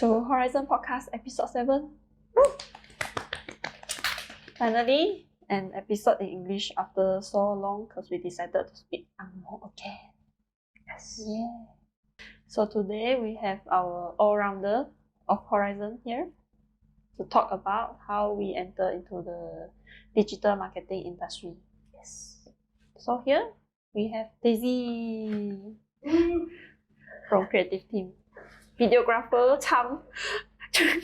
to Horizn Podcast episode 7. Woo! Finally, an episode in English after so long because we decided to speak Angmo again. Yes. Yeah. So today we have our all-rounder of Horizn here to talk about how we enter into the digital marketing industry. Yes. So here we have Dazzie from creative team, videographer, Cham,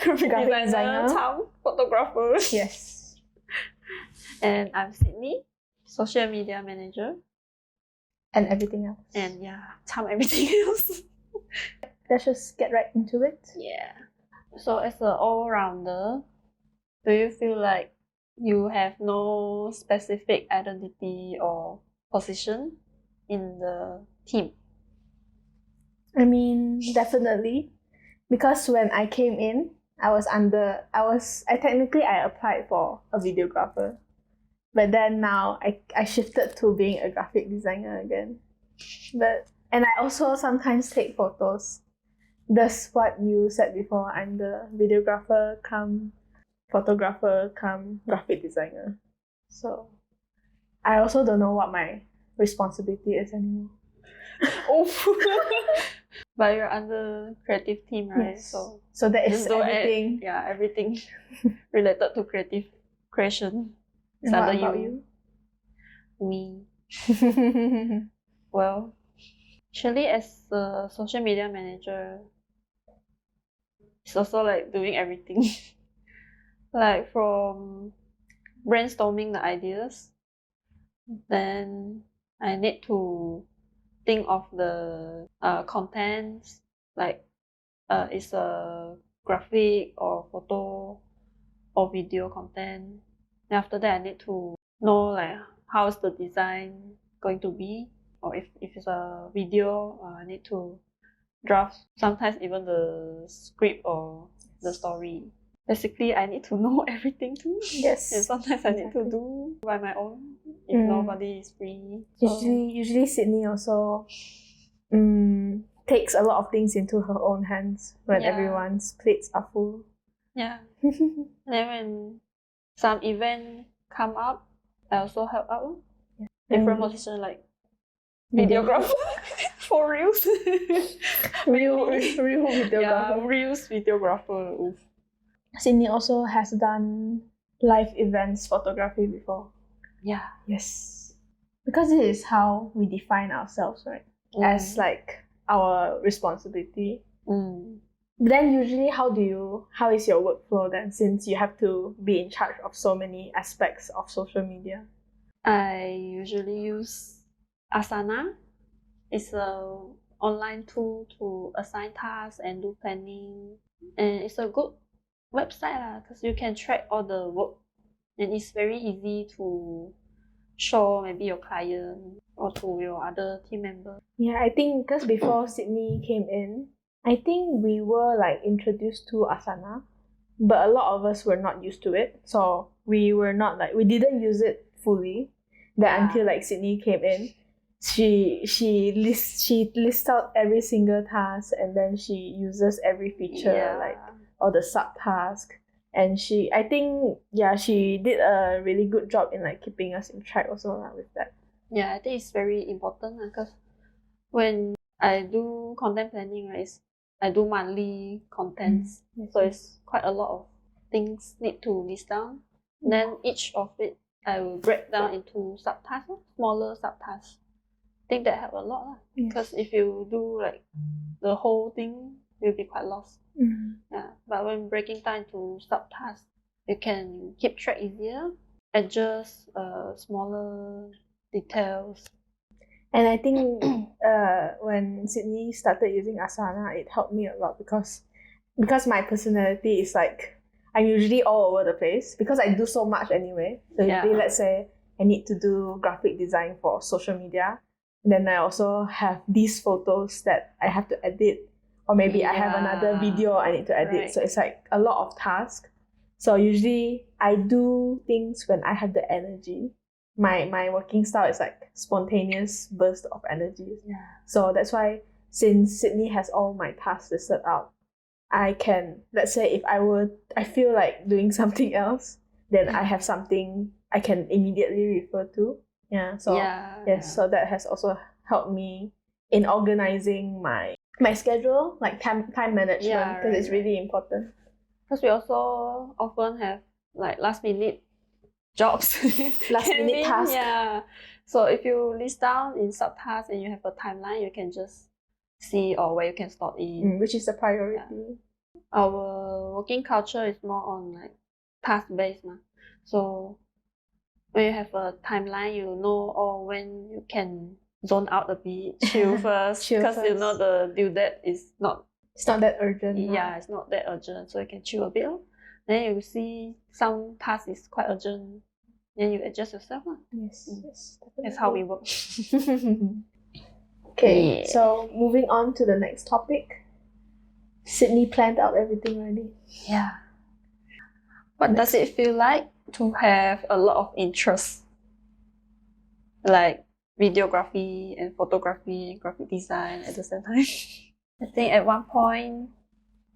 graphic designer, Cham, photographer. Yes. And I'm Sydney, social media manager. And everything else. And yeah, Cham everything else. Let's just get right into it. Yeah. So as an all-rounder, do you feel like you have no specific identity or position in the team? I mean, definitely. Because when I came in, I technically applied for a videographer. But then now I shifted to being a graphic designer again. And I also sometimes take photos. That's what you said before. I'm the videographer come photographer come graphic designer. So I also don't know what my responsibility is anymore. But you're under creative team, right? Yes. So that is everything. Everything related to creative creation. And what about you? Me. Well, actually as a social media manager, it's also like doing everything. Like from brainstorming the ideas, then I need to think of the contents, like it's a graphic or photo or video content. Then after that I need to know like how's the design going to be, or if it's a video, I need to draft sometimes even the script or the story. Basically I need to know everything too. Yes. And sometimes I need to do by my own if nobody is free. So Usually Sydney also takes a lot of things into her own hands when everyone's plates are full. Yeah. And then when some event come up, I also help out. Yeah. Different position like videographer for reels. real videographer. Yeah, reels videographer. Oof. Sydney also has done live events photography before. Yeah. Yes. Because this is how we define ourselves, right? As like our responsibility. Then usually how is your workflow then, since you have to be in charge of so many aspects of social media? I usually use Asana. It's a online tool to assign tasks and do planning. And it's a good website because you can track all the work. And it's very easy to show maybe your client or to your other team member. Yeah, I think because before Sydney came in, I think we were like introduced to Asana, but a lot of us were not used to it. So we didn't use it fully. Until like Sydney came in, she lists out every single task, and then she uses every feature, like all the subtasks. And she did a really good job in like keeping us in track also with that. Yeah, I think it's very important because when I do content planning, right, I do monthly contents. So it's quite a lot of things need to list down. Then each of it I will break down into subtasks, smaller subtasks. I think that help a lot because if you do like the whole thing, you'll be quite lost. Yeah, but when breaking down into subtasks, you can keep track easier, adjust smaller details. And I think when Sydney started using Asana, it helped me a lot because my personality is like, I'm usually all over the place because I do so much anyway. So usually, let's say I need to do graphic design for social media, then I also have these photos that I have to edit, or maybe I have another video I need to edit. Right. So it's like a lot of tasks. So usually I do things when I have the energy. My working style is like spontaneous burst of energy. Yeah. So that's why since Sydney has all my tasks listed out, I can, let's say if I feel like doing something else, then I have something I can immediately refer to. Yeah. So yes, so that has also helped me in organizing my schedule, like time management, because it's really important. Because we also often have like last minute jobs, last minute tasks. Yeah. So if you list down in subtasks and you have a timeline, you can just see where you can slot in. Which is the priority. Yeah. Our working culture is more on like task based, so when you have a timeline, you know when you can zone out a bit, chill first, because you know the due date is not. It's not that urgent. Yeah, it's not that urgent, so you can chill a bit. Then you see some task is quite urgent, then you adjust yourself. Yes. That's how we work. Okay, so moving on to the next topic. Sydney planned out everything already. Yeah. What does it feel like to have a lot of interests, like videography and photography and graphic design at the same time? I think at one point,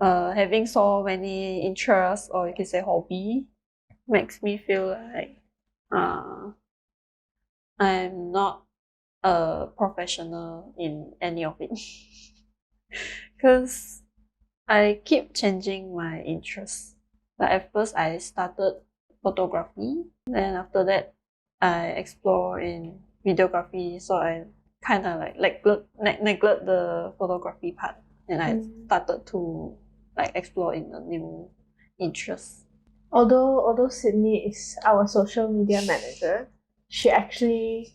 having so many interests, or you can say hobby, makes me feel like I'm not a professional in any of it. Because I keep changing my interests. Like at first I started photography, then after that I explore in videography, so I kind of like neglect the photography part, and I started to like explore in a new interest. Although Sydney is our social media manager, she actually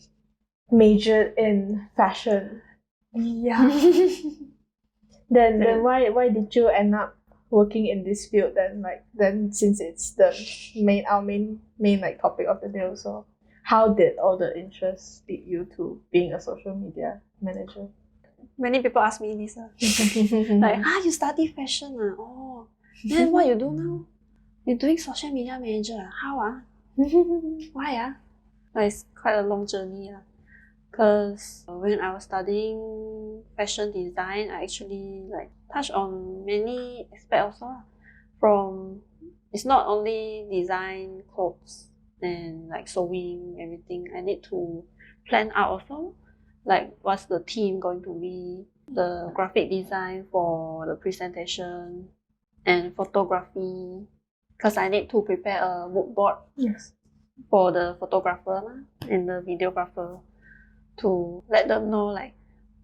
majored in fashion. Yeah. Then why did you end up working in this field then, since it's the our main like topic of the day also? How did all the interests lead you to being a social media manager? Many people ask me this. Like, you study fashion? Oh, then what you do now? You're doing social media manager. How? Why? It's quite a long journey. Because when I was studying fashion design, I actually like touch on many aspects also. From it's not only design clothes and like sewing everything. I need to plan out also, like what's the theme going to be, the graphic design for the presentation, and photography. Because I need to prepare a mood board. Yes. For the photographer and the videographer, to let them know like,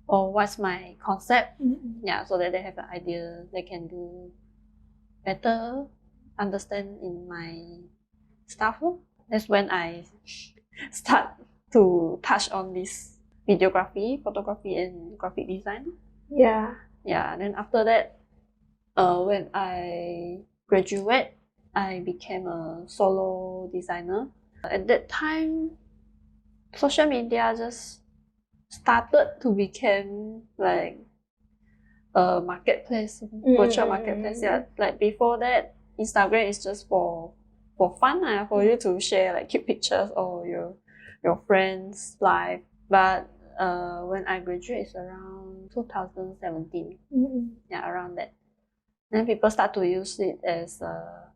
what's my concept. Yeah, so that they have an idea, they can do better understand in my stuff. That's when I start to touch on this videography, photography, and graphic design. Yeah. Then after that, when I graduate, I became a solo designer. At that time, social media just started to become like a marketplace, virtual marketplace. Yeah, like before that, Instagram is just for fun, for you to share like cute pictures or your friends' life. But when I graduate, it's around 2017. Yeah, around that. Then people start to use it as a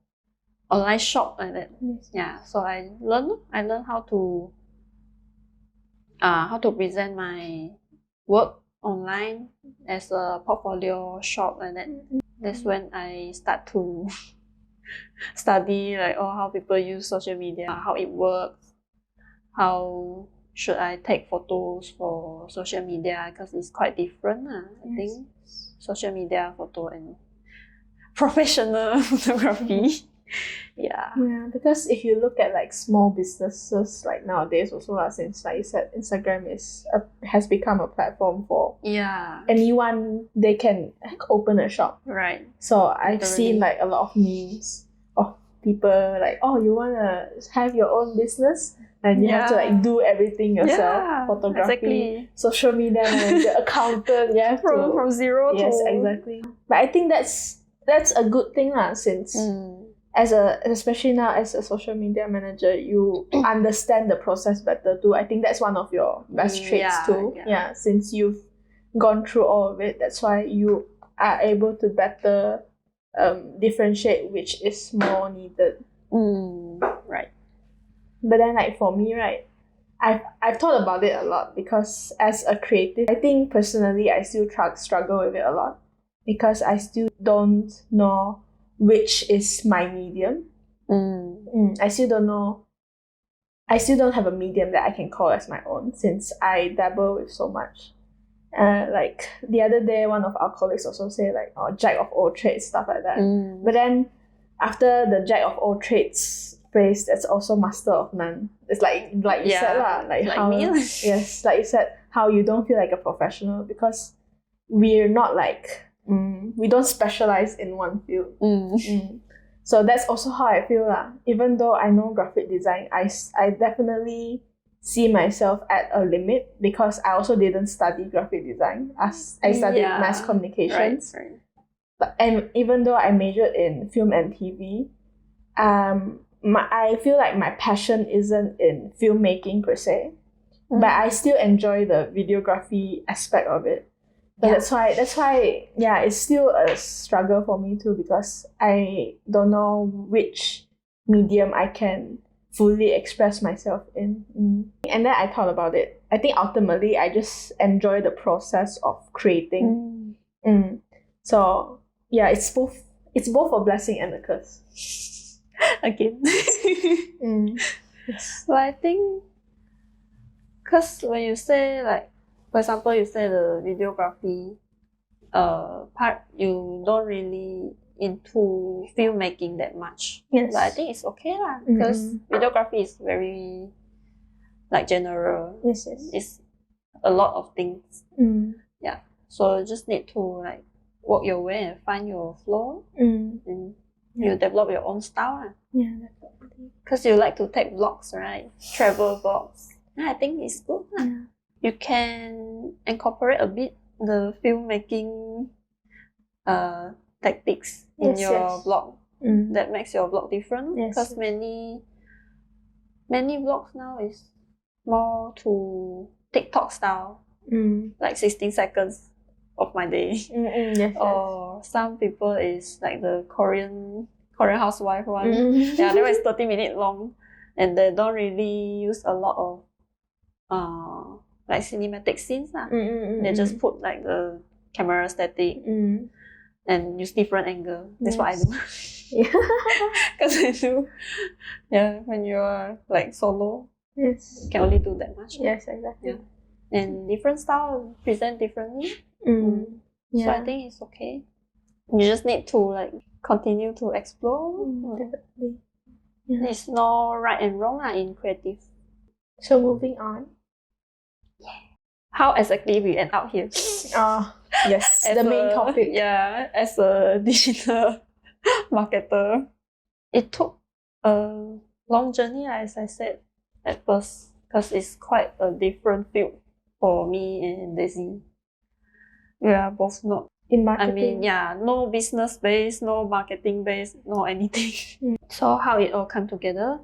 online shop like that. Yes. Yeah, so I learned how to present my work online as a portfolio shop like that. That's when I start to study like how people use social media, how it works, how should I take photos for social media, because it's quite different. I think social media photo and professional photography. Yeah, because if you look at like small businesses like nowadays also, since like you said, Instagram has become a platform for anyone, they can open a shop, right? So I've seen like a lot of memes of people like, you wanna have your own business and you have to like do everything yourself, photography, social media manager, accountant, from zero to exactly. But I think that's a good thing since especially now as a social media manager, you understand the process better too. I think that's one of your best traits too. Since you've gone through all of it, that's why you are able to better differentiate which is more needed. Right. But then like for me, right, I've thought about it a lot because as a creative, I think personally I still struggle with it a lot because I still don't know which is my medium. I still don't know. I still don't have a medium that I can call as my own since I dabble with so much. Like the other day, one of our colleagues also say like, "Oh, jack of all trades," stuff like that. But then after the jack of all trades phrase, that's also master of none. It's like you said lah, like how me. yes, like you said, how you don't feel like a professional because we're not like we don't specialize in one field. So that's also how I feel lah. Even though I know graphic design, I definitely see myself at a limit because I also didn't study graphic design. As I studied mass communications. Right. But and even though I majored in film and TV, I feel like my passion isn't in filmmaking per se, but I still enjoy the videography aspect of it. So that's why it's still a struggle for me too because I don't know which medium I can fully express myself in. And then I thought about it. I think ultimately I just enjoy the process of creating. So yeah, it's both a blessing and a curse. Again. Yes. Well, I think because when you say like, for example, you say the videography part, you don't really into filmmaking that much. Yes. But I think it's okay lah because videography is very like general. Yes. It's a lot of things. Yeah. So you just need to like work your way and find your flow. And you develop your own style lah. Yeah, definitely. Because you like to take vlogs, right? Travel vlogs. I think it's good. You can incorporate a bit the filmmaking tactics in your vlog. That makes your vlog different. Because many vlogs now is more to TikTok style. Like 16 seconds of my day. Or some people is like the Korean housewife one. Yeah, that one is 30 minutes long. And they don't really use a lot of like cinematic scenes lah. They just put like the camera static and use different angle. That's what I do. Because I do. Yeah, when you're like solo, you can only do that much. Yes, exactly. Yeah. And different style present differently. So I think it's okay. You just need to like continue to explore. Definitely. There's no right and wrong in creative. So moving on. How exactly we end up here? Yes, the main topic. Yeah, as a digital marketer, it took a long journey, as I said at first, because it's quite a different field for me and Dazzie. We are both not in marketing. No business base, no marketing base, no anything. So how it all come together?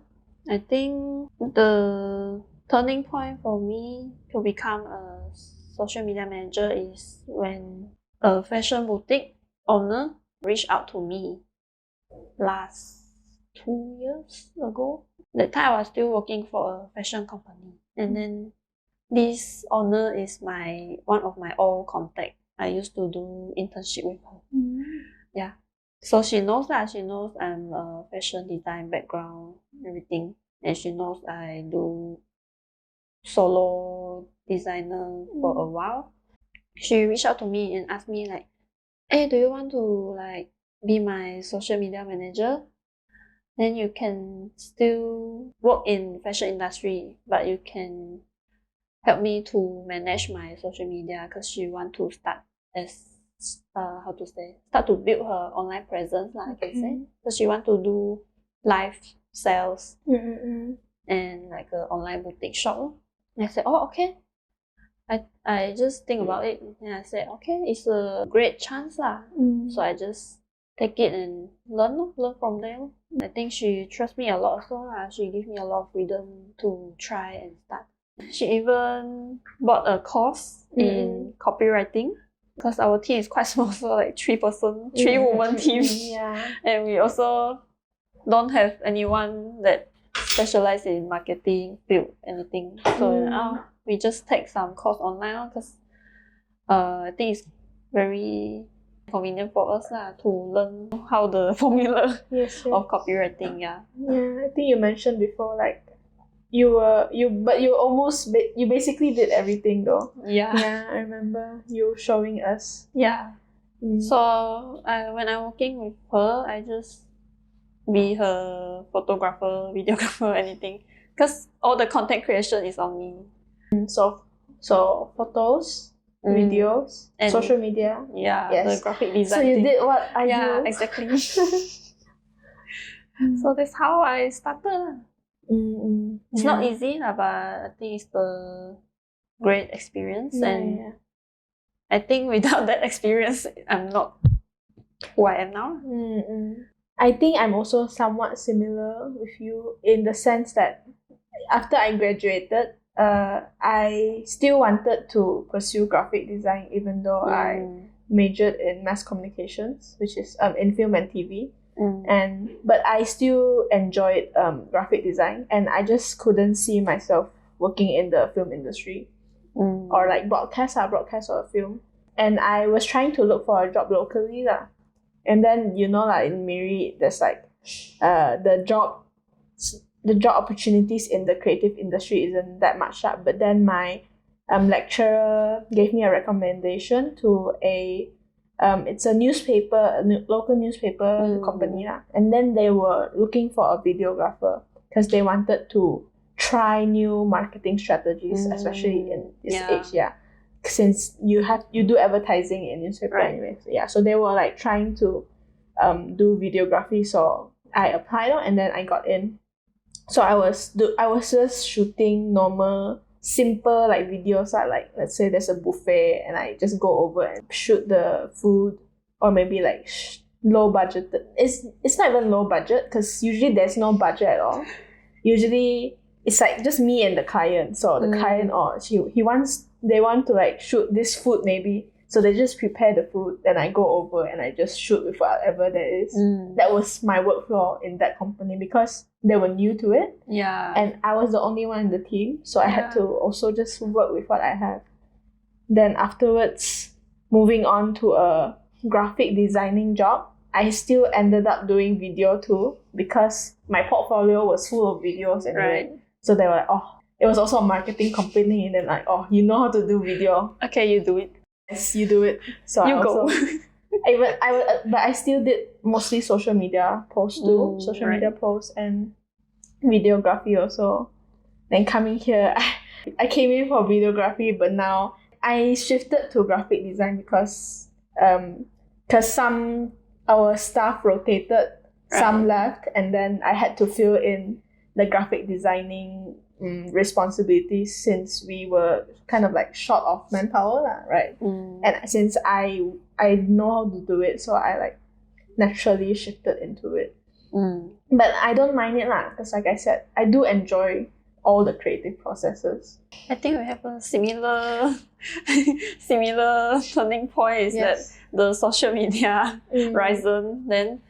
I think the turning point for me to become a social media manager is when a fashion boutique owner reached out to me last 2 years ago. That time I was still working for a fashion company, and then this owner is one of my old contact. I used to do internship with her. Yeah, so she knows that I'm a fashion design background, everything, and she knows I do solo designer for a while. She reached out to me and asked me like, "Hey, do you want to like be my social media manager? Then you can still work in fashion industry, but you can help me to manage my social media," because she want to start to build her online presence I can say. So she want to do live sales and like an online boutique shop. And I said, "Oh, okay." I just think about it and I said, okay, it's a great chance lah. So I just take it and learn from there. I think she trusts me a lot also lah. She gave me a lot of freedom to try and start. She even bought a course in copywriting. because our team is quite small, so like 3-person, 3-woman team. Yeah. And we also don't have anyone that specialize in marketing field, anything. So we just take some course online because I think it's very convenient for us to learn how the formula of copywriting. Yeah, I think you mentioned before, like you basically did everything though. Yeah, I remember you showing us. So when I'm working with her, I just be her photographer, videographer, anything, because all the content creation is on me. So photos, videos, and social media. The graphic design. So you did what I do. Yeah, exactly. So that's how I started. It's not easy, but I think it's the great experience. And I think without that experience, I'm not who I am now. I think I'm also somewhat similar with you in the sense that after I graduated, I still wanted to pursue graphic design, even though I majored in mass communications, which is in film and TV. But I still enjoyed graphic design, and I just couldn't see myself working in the film industry or like broadcast or film. And I was trying to look for a job locally and then like in Miri, there's like the job opportunities in the creative industry isn't that much up. But then my lecturer gave me a recommendation to it's a newspaper, local newspaper company and then they were looking for a videographer because they wanted to try new marketing strategies, especially in this age. Since you do advertising in newspaper anyway. So they were like trying to do videography. So I applied and then I got in. So I was just shooting normal, simple like videos like let's say there's a buffet and I just go over and shoot the food, or maybe like low budget. It's not even low budget because usually there's no budget at all. Usually it's like just me and the client. So the client they want to like shoot this food maybe. So they just prepare the food, then I go over and I just shoot with whatever there is. That was my workflow in that company because they were new to it. And I was the only one in the team. So I had to also just work with what I have. Then afterwards, moving on to a graphic designing job, I still ended up doing video too because my portfolio was full of videos anyway. So they were like, it was also a marketing company, and then like, you know how to do video. Okay, you do it. Yes, you do it. So you go. But I still did mostly social media posts too. Media posts and videography also. Then coming here, I came in for videography, but now I shifted to graphic design because our staff rotated, some left, and then I had to fill in the graphic designing responsibilities since we were kind of like short of manpower, right? And since I know how to do it, so I like naturally shifted into it. But I don't mind it because like I said, I do enjoy all the creative processes. I think we have a similar turning point is that the social media Horizn. Then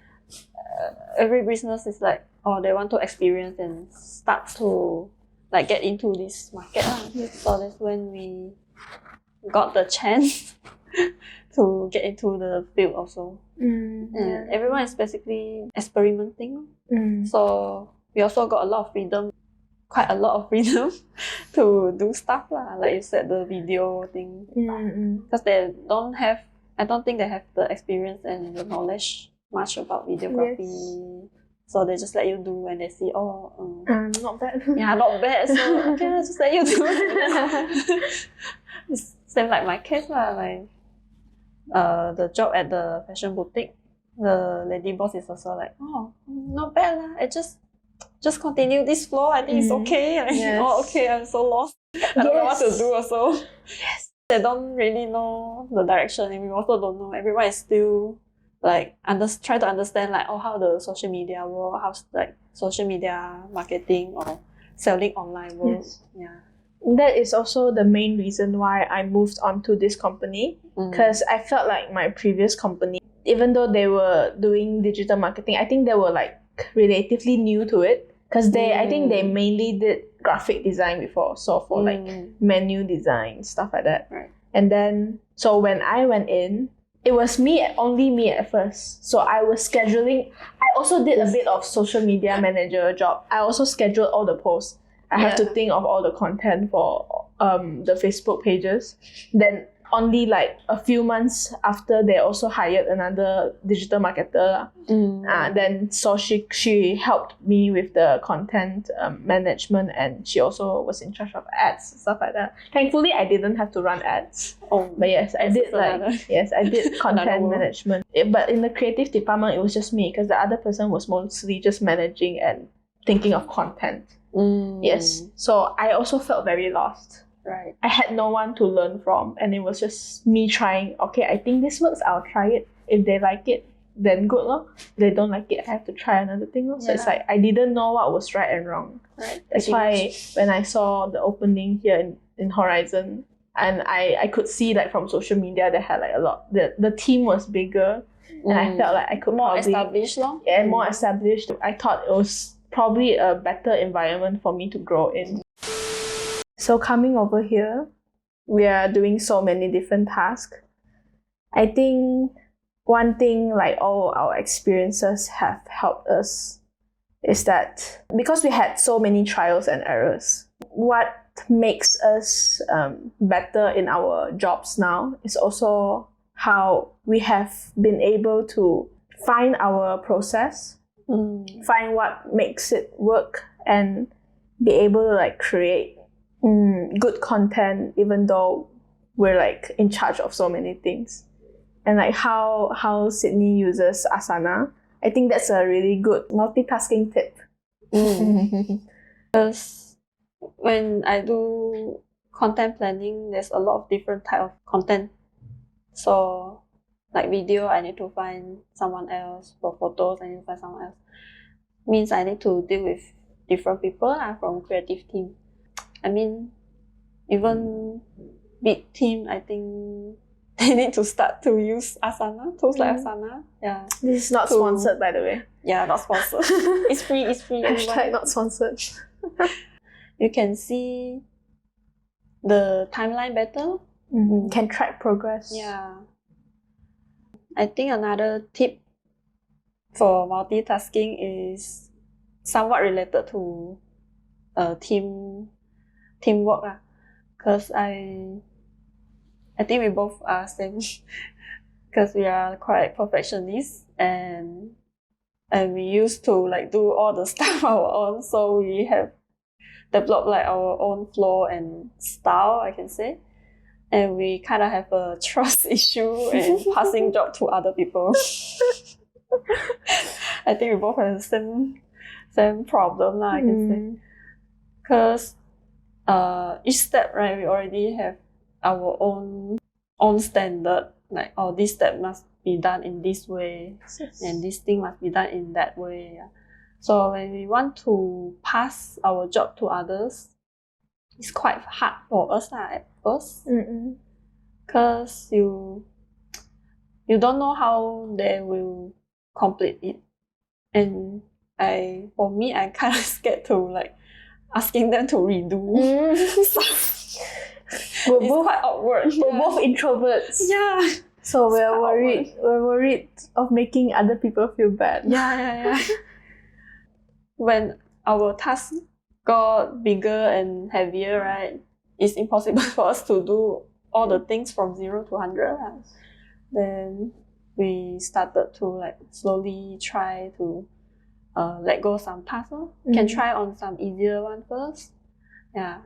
every business is like, they want to experience and start to like get into this market. So that's when we got the chance to get into the field also. And everyone is basically experimenting. So we also got quite a lot of freedom to do stuff like you said, the video thing. Because I don't think they have the experience and the knowledge much about videography. So they just let you do and they see, not bad. Yeah, not bad. So okay, let's just let you do it. It's same like my case like the job at the fashion boutique. The lady boss is also like, not bad I just continue this flow. I think it's okay. Okay, I'm so lost. I don't know what to do also. They don't really know the direction, and we also don't know. Everyone is still like try to understand like how the social media work, how like social media marketing or selling online works. that is also the main reason why I moved on to this company, because I felt like my previous company, even though they were doing digital marketing, I think they were like relatively new to it, because I think they mainly did graphic design before, so for like menu design, stuff like that. Right. And then so when I went in, it was only me at first. So I was scheduling. I also did a bit of social media manager job. I also scheduled all the posts. I have to think of all the content for the Facebook pages. Then only like a few months after, they also hired another digital marketer. Then so she helped me with the content management, and she also was in charge of ads, stuff like that. Thankfully, I didn't have to run ads. But yes, I did I did content management. But in the creative department, it was just me, because the other person was mostly just managing and thinking of content. Yes, so I also felt very lost. Right. I had no one to learn from, and it was just me trying. Okay, I think this works. I'll try it. If they like it, then good lor. If they don't like it, I have to try another thing lor. So it's like I didn't know what was right and wrong. Right. That's why when I saw the opening here in Horizn, and I could see like from social media, they had like a lot. The team was bigger, and I felt like I could more probably established lor. Yeah, more established. I thought it was probably a better environment for me to grow in. So coming over here, we are doing so many different tasks. I think one thing like all our experiences have helped us is that because we had so many trials and errors, what makes us better in our jobs now is also how we have been able to find our process, find what makes it work, and be able to like create good content, even though we're like in charge of so many things. And like how Sydney uses Asana, I think that's a really good multitasking tip. Because when I do content planning, there's a lot of different type of content. So like video, I need to find someone else. For photos, I need to find someone else. Means I need to deal with different people from creative team. I mean, even big team, I think they need to start to use Asana, tools like Asana. Yeah. This is not sponsored, by the way. Yeah, not sponsored. It's free. Hashtag not sponsored. You can see the timeline better. Can track progress. Yeah. I think another tip for multitasking is somewhat related to teamwork, because I think we both are same, because we are quite perfectionists, and we used to like do all the stuff our own, so we have developed like our own flow and style, I can say, and we kind of have a trust issue and passing job to other people. I think we both have the same problem, I can say. Because each step, right, we already have our own standard. Like, oh, this step must be done in this way, and this thing must be done in that way. Yeah. So when we want to pass our job to others, it's quite hard for us at first. Because you don't know how they will complete it. And for me, I kind of scared to like asking them to redo stuff. It's quite awkward. We're both introverts. Yeah. So we're worried. Awkward. We're worried of making other people feel bad. Yeah. When our task got bigger and heavier, right, it's impossible for us to do all the things from 0 to 100. Then we started to like slowly try to let go some tasks. Can try on some easier one first. Yeah.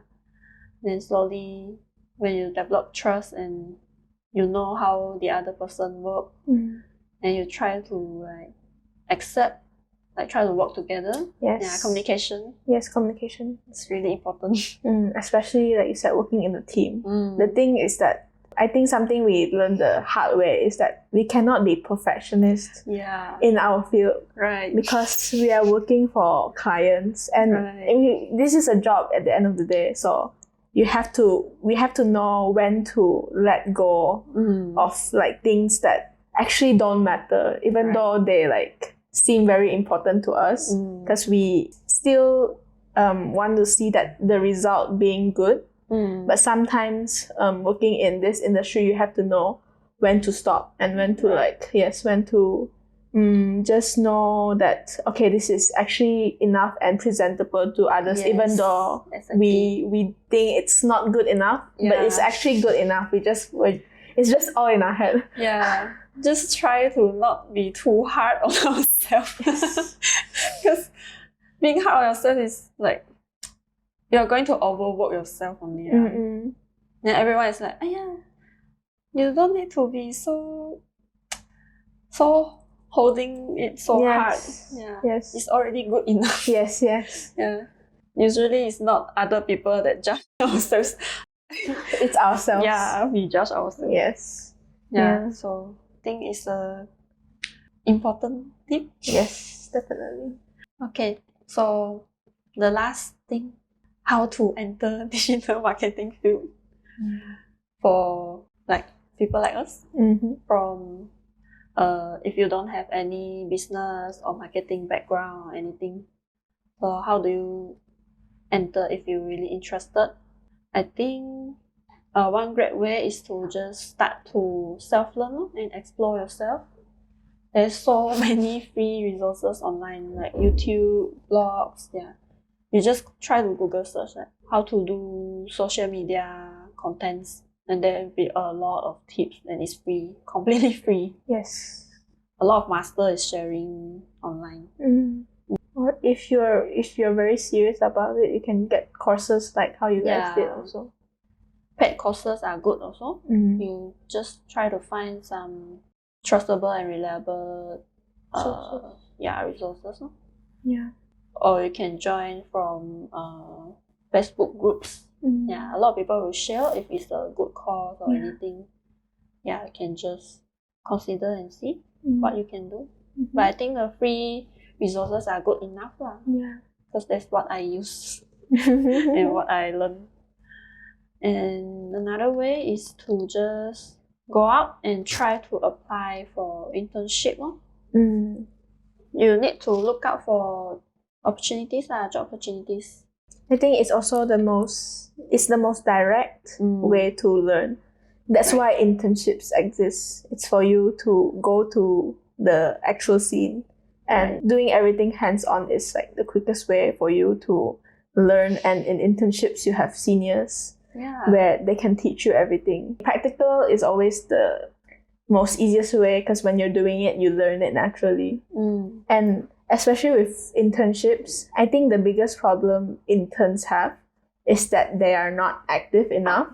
Then slowly, when you develop trust and you know how the other person works, and you try to like accept, like try to work together. Yes. Yeah, communication. Yes, communication. It's really important. Especially like you said, working in a team. The thing is that I think something we learned the hard way is that we cannot be perfectionists in our field. Right. Because we are working for clients, and this is a job at the end of the day. So we have to know when to let go of like things that actually don't matter, even though they like seem very important to us, because we still want to see that the result being good. But sometimes working in this industry, you have to know when to stop and when to when to just know that, okay, this is actually enough and presentable to others, even though we think it's not good enough, but it's actually good enough. It's just all in our head. Yeah, just try to not be too hard on ourselves. Because being hard on yourself is like, you're going to overwork yourself only. And everyone is like, you don't need to be so holding it so hard. It's already good enough. Yeah. Usually it's not other people that judge ourselves. It's ourselves. Yeah, we judge ourselves. So I think it's a important tip. Yes, definitely. Okay, so the last thing, how to enter digital marketing field for like people like us from if you don't have any business or marketing background or anything. So how do you enter if you're really interested? I think one great way is to just start to self-learn and explore yourself. There's so many free resources online like YouTube, blogs. You just try to Google search like how to do social media contents, and there will be a lot of tips, and it's free, completely free. Yes. A lot of master is sharing online. Or if you're very serious about it, you can get courses like how you guys did also. Paid courses are good also. You just try to find some trustable and reliable resources. Or you can join from Facebook groups. A lot of people will share if it's a good course or anything. You can just consider and see what you can do. But I think the free resources are good enough because that's what I use and what I learned. And another way is to just go out and try to apply for internship. You need to look out for opportunities, job opportunities. I think it's also the most direct way to learn. That's why internships exist. It's for you to go to the actual scene, and doing everything hands-on is like the quickest way for you to learn. And in internships, you have seniors where they can teach you everything. Practical is always the most easiest way, because when you're doing it, you learn it naturally. And especially with internships, I think the biggest problem interns have is that they are not active enough.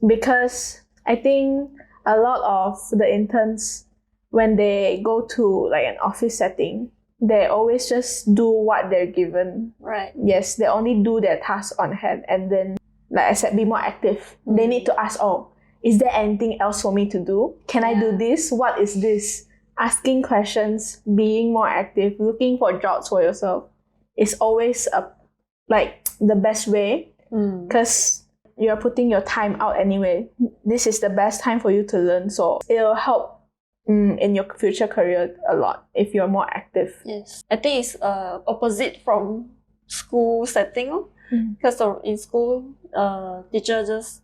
Because I think a lot of the interns, when they go to like an office setting, they always just do what they're given. Yes, they only do their tasks on hand, and then, like I said, be more active. They need to ask, is there anything else for me to do? Can I do this? What is this? Asking questions, being more active, looking for jobs for yourself is always the best way, because you're putting your time out anyway. This is the best time for you to learn, so it'll help in your future career a lot if you're more active. Yes, I think it's opposite from school setting, because in school, teacher just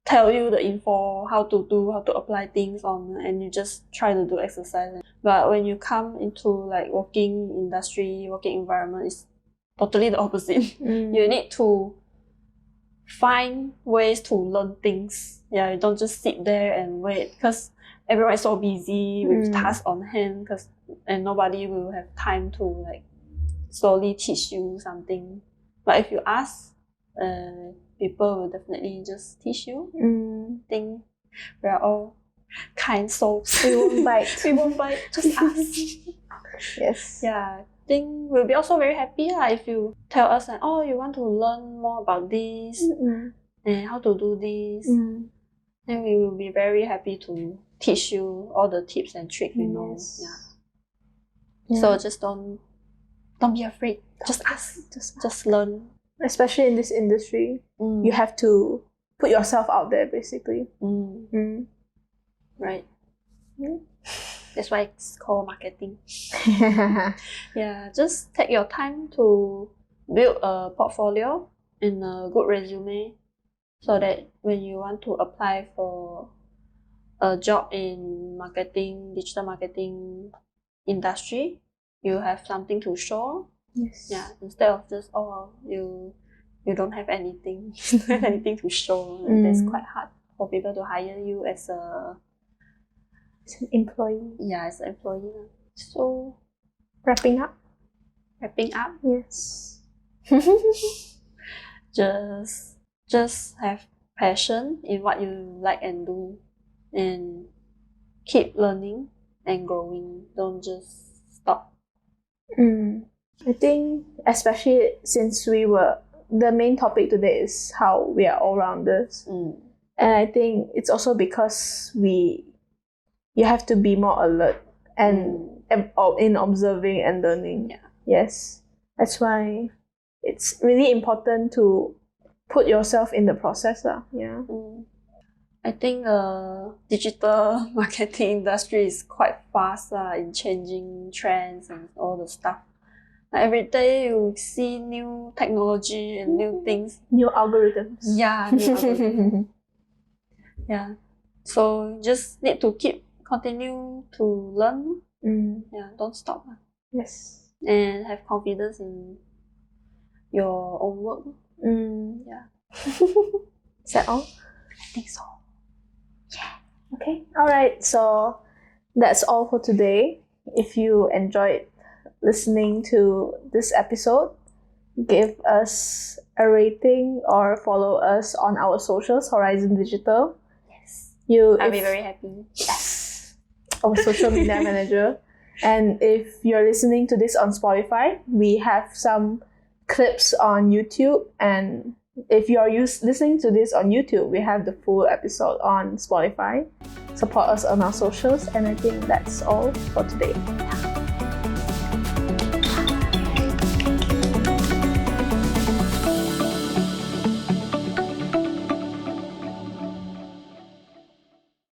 tell you the info, how to apply things on, and you just try to do exercise. But when you come into like working industry, working environment, it's totally the opposite. You need to find ways to learn things. You don't just sit there and wait, because everyone is so busy with tasks on hand, and nobody will have time to like slowly teach you something. But if you ask, people will definitely just teach you. I think we are all kind souls. We won't bite. We won't bite. Just ask. Yes. I think we'll be also very happy if you tell us that, you want to learn more about this and how to do this. Then we will be very happy to teach you all the tips and tricks we know. So just don't be afraid. Just ask. Just learn. Especially in this industry, you have to put yourself out there, basically. Right. That's why it's called marketing. Yeah, just take your time to build a portfolio and a good resume so that when you want to apply for a job in marketing, digital marketing industry, you have something to show. Yes. Yeah, instead of just you don't have anything, you don't have anything to show. That's quite hard for people to hire you as an employee. Yeah, as an employee. So wrapping up. Yes. just have passion in what you like and do, and keep learning and growing. Don't just stop. I think especially since the main topic today is how we are all-rounders. And I think it's also because you have to be more alert and in observing and learning. Yeah. Yes. That's why it's really important to put yourself in the process. Yeah. I think digital marketing industry is quite fast in changing trends and all the stuff. Like every day you see new technology and new things. New algorithms. Yeah, new algorithms. Yeah. So just need to continue to learn. Yeah, don't stop. Yes. And have confidence in your own work. Yeah. Is that all? I think so. Yeah. Okay. All right. So that's all for today. If you enjoyed listening to this episode, give us a rating or follow us on our socials, Horizn Digital. Yes. I'll be very happy. Yes. Our social media manager. And if you're listening to this on Spotify, we have some clips on YouTube. And if you're listening to this on YouTube, we have the full episode on Spotify. Support us on our socials. And I think that's all for today.